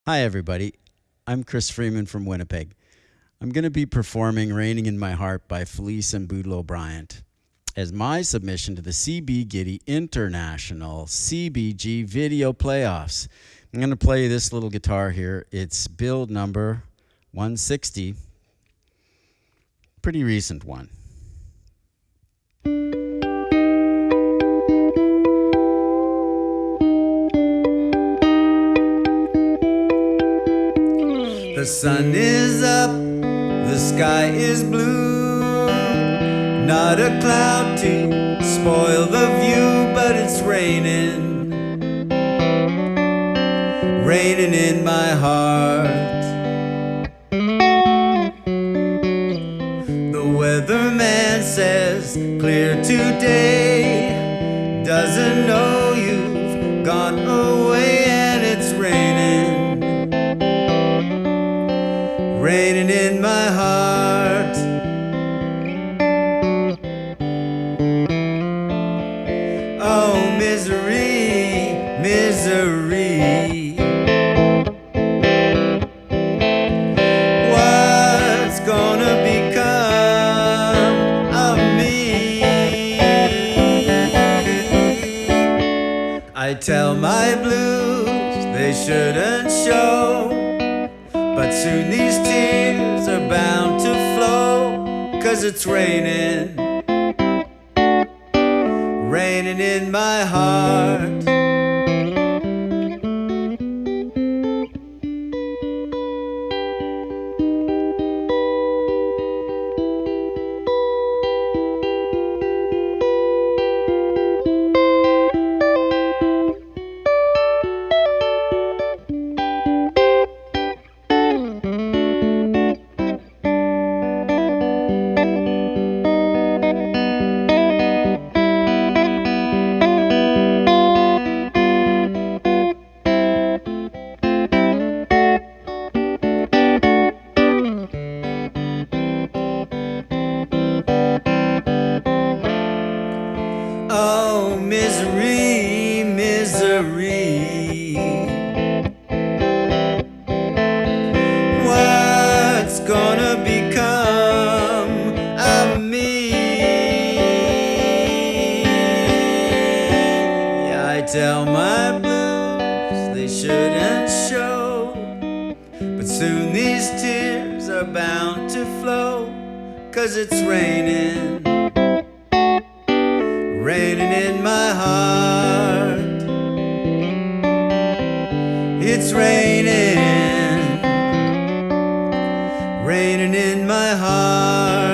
Hi, everybody. I'm Chris Freeman from Winnipeg. I'm going to be performing Raining in My Heart by Felice and Boudleaux Bryant as my submission to the CBGitty International CBG Video Playoffs. I'm going to play this little guitar here. It's build number 160. Pretty recent one. The sun is up, the sky is blue. Not a cloud to spoil the view, but it's raining. Raining in my heart. The weatherman says clear today. Doesn't know you've gone away, and it's raining. Raining in my heart. Oh, misery, misery. What's gonna become of me? I tell my blues they shouldn't show, but soon these tears are bound to flow, 'cause it's raining. Raining in my heart. Oh, misery, misery. What's gonna become of me? I tell my blues they shouldn't show, but soon these tears are bound to flow, 'cause it's raining. Raining in my heart. It's raining. Raining in my heart.